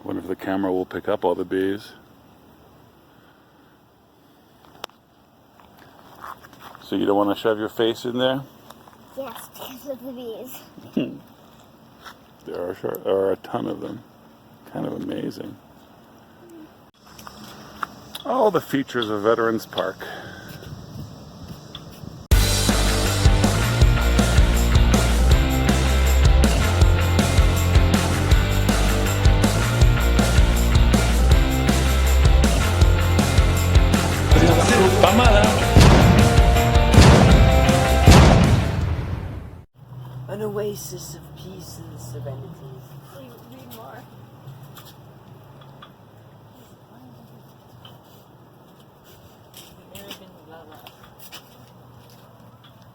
I wonder if the camera will pick up all the bees. So you don't want to shove your face in there? Yes, because of the bees. There are a ton of them. Kind of amazing. All the features of Veterans Park. An oasis of peace and serenity. Read more.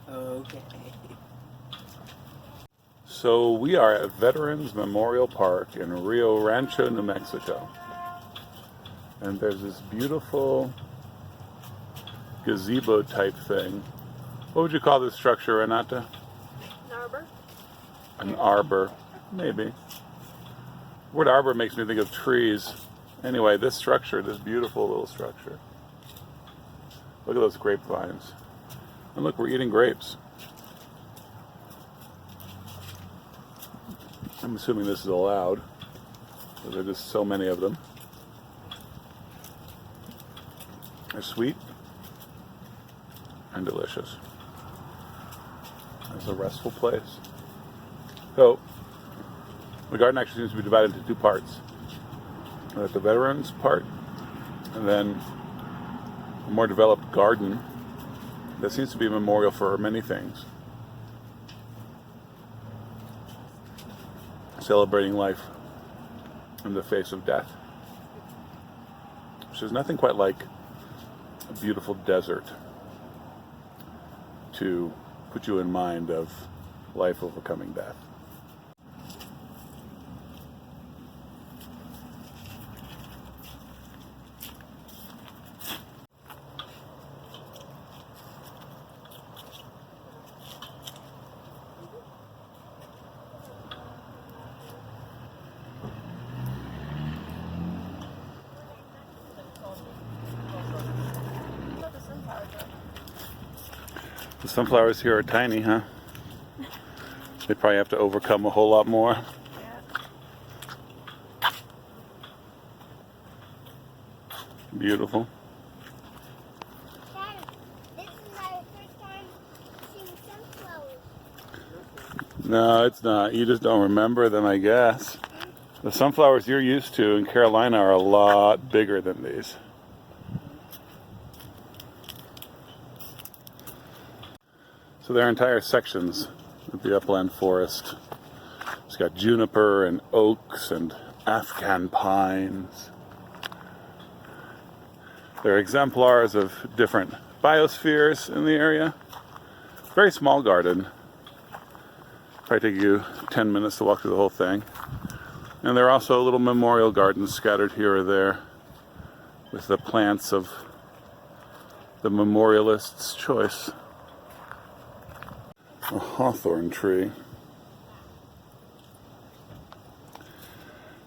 Okay. So we are at Veterans Memorial Park in Rio Rancho, New Mexico. And there's this beautiful gazebo type thing. What would you call this structure, Renata? An arbor? An arbor, maybe. The word arbor makes me think of trees. Anyway, this structure, this beautiful little structure. Look at those grapevines. And look, we're eating grapes. I'm assuming this is allowed. There are just so many of them. They're sweet and delicious. It's a restful place. So, the garden actually seems to be divided into two parts. At the veterans part, and then a more developed garden that seems to be a memorial for many things. Celebrating life in the face of death. So there's nothing quite like a beautiful desert to put you in mind of life overcoming death. The sunflowers here are tiny, huh? They probably have to overcome a whole lot more. Yeah. Beautiful. Dad, this is our first time seeing sunflowers. No, it's not. You just don't remember them, I guess. The sunflowers you're used to in Carolina are a lot bigger than these. So there are entire sections of the upland forest. It's got juniper and oaks and Afghan pines. There are exemplars of different biospheres in the area. Very small garden. Probably take you 10 minutes to walk through the whole thing. And there are also little memorial gardens scattered here or there with the plants of the memorialist's choice. A hawthorn tree.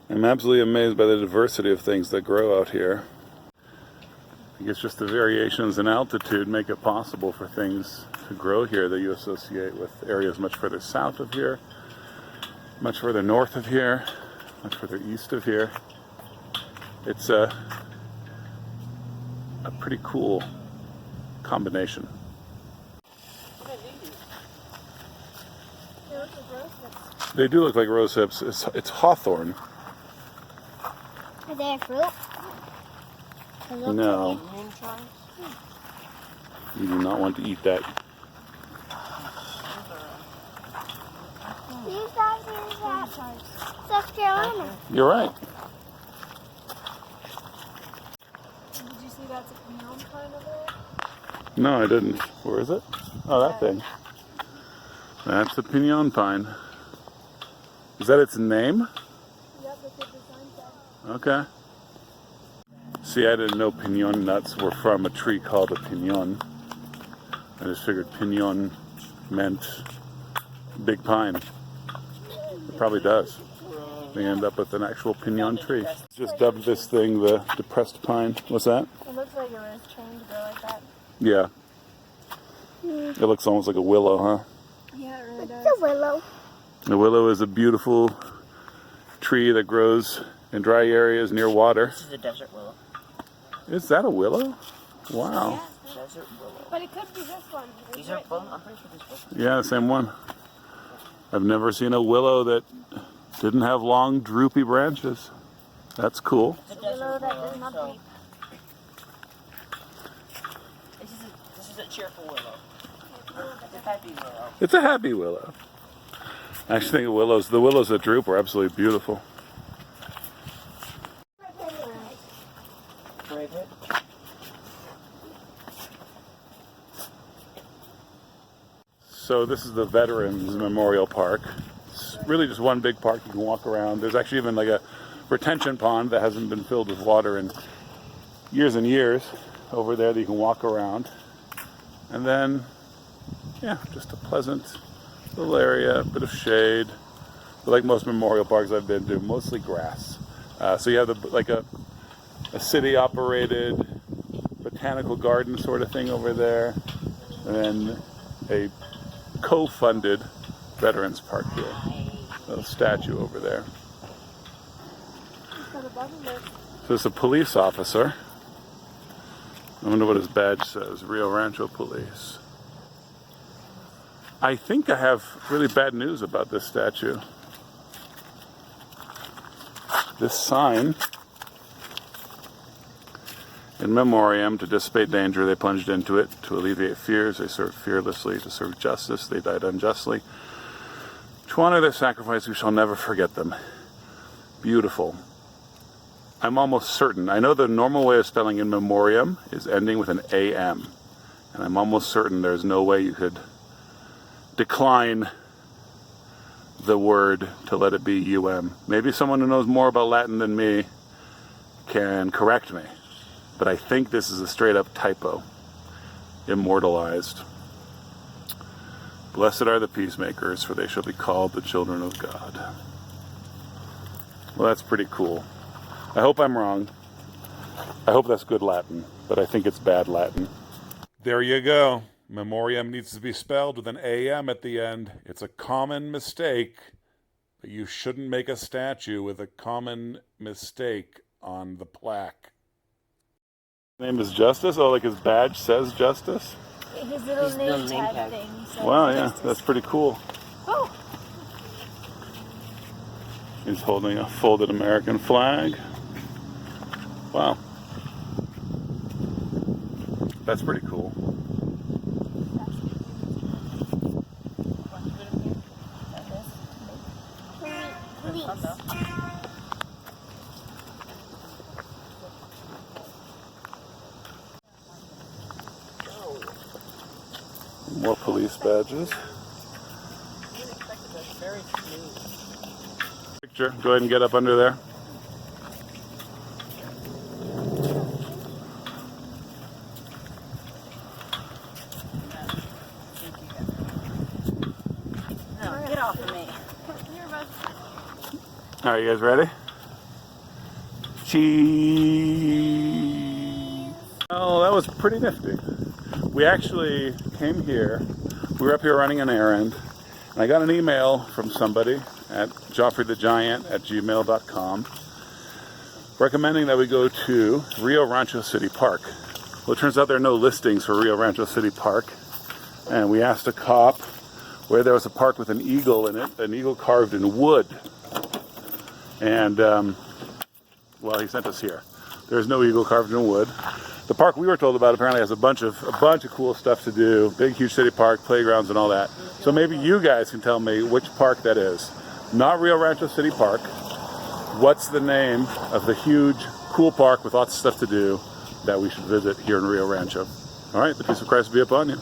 I'm absolutely amazed by the diversity of things that grow out here. I guess just the variations in altitude make it possible for things to grow here that you associate with areas much further south of here, much further north of here, much further east of here. It's a pretty cool combination. They do look like rose hips. It's hawthorn. Are they fruit? No. You do not want to eat that. These guys are South Carolina. You're right. Did you see that's a pinon pine over there? No, I didn't. Where is it? Oh, that thing. That's the pinon pine. Is that its name? Yep, that's what the sign said. Okay. See, I didn't know pinon nuts were from a tree called a pinon. I just figured pinon meant big pine. It probably does. they end up with an actual pinon tree. Just dubbed this thing the depressed pine. What's that? It looks like it was trained to grow like that. Yeah. It looks almost like a willow, huh? Yeah, it really does. It's a willow. A willow is a beautiful tree that grows in dry areas near water. This is a desert willow. Is that a willow? Wow. Yeah, desert willow. But it could be this one. These are both, I'm pretty sure these both. Yeah, the same one. I've never seen a willow that didn't have long, droopy branches. That's cool. It's a Willow desert that willow, does not so weep. this is a cheerful willow. It's a happy willow. It's a happy willow. I actually think the willows that droop are absolutely beautiful. Brave it. So this is the Veterans Memorial Park. It's really just one big park you can walk around. There's actually even like a retention pond that hasn't been filled with water in years and years over there that you can walk around. And then, yeah, just a pleasant little area, a bit of shade. But like most memorial parks I've been to, mostly grass. So you have a city-operated botanical garden sort of thing over there, and then a co-funded Veterans Park here. A little statue over there. So it's a police officer. I wonder what his badge says. Rio Rancho Police. I think I have really bad news about this statue. This sign, in memoriam, to dissipate danger, they plunged into it. To alleviate fears, they served fearlessly. To serve justice, they died unjustly. To honor their sacrifice, we shall never forget them. Beautiful. I'm almost certain. I know the normal way of spelling in memoriam is ending with an AM. And I'm almost certain there's no way you could decline the word to let it be UM. Maybe someone who knows more about Latin than me can correct me. But I think this is a straight up typo. Immortalized. Blessed are the peacemakers, for they shall be called the children of God. Well, that's pretty cool. I hope I'm wrong. I hope that's good Latin, but I think it's bad Latin. There you go. Memoriam needs to be spelled with an AM at the end. It's a common mistake, but you shouldn't make a statue with a common mistake on the plaque. His name is Justice? Oh, like his badge says Justice? His little name tag thing. Wow, yeah, that's pretty cool. Oh. He's holding a folded American flag. Wow. That's pretty cool. More police badges. Picture. Go ahead and get up under there. No, get off of me. All right, you guys ready? Cheese. Oh, that was pretty nifty. We actually came here. We were up here running an errand, and I got an email from somebody at joffreythegiant@gmail.com recommending that we go to Rio Rancho City Park. Well, it turns out there are no listings for Rio Rancho City Park, and we asked a cop where there was a park with an eagle in it, an eagle carved in wood. And, well, he sent us here. There's no eagle carved in wood. The park we were told about apparently has a bunch of cool stuff to do. Big, huge city park, playgrounds and all that. So maybe you guys can tell me which park that is. Not Rio Rancho City Park. What's the name of the huge, cool park with lots of stuff to do that we should visit here in Rio Rancho? All right, the peace of Christ be upon you.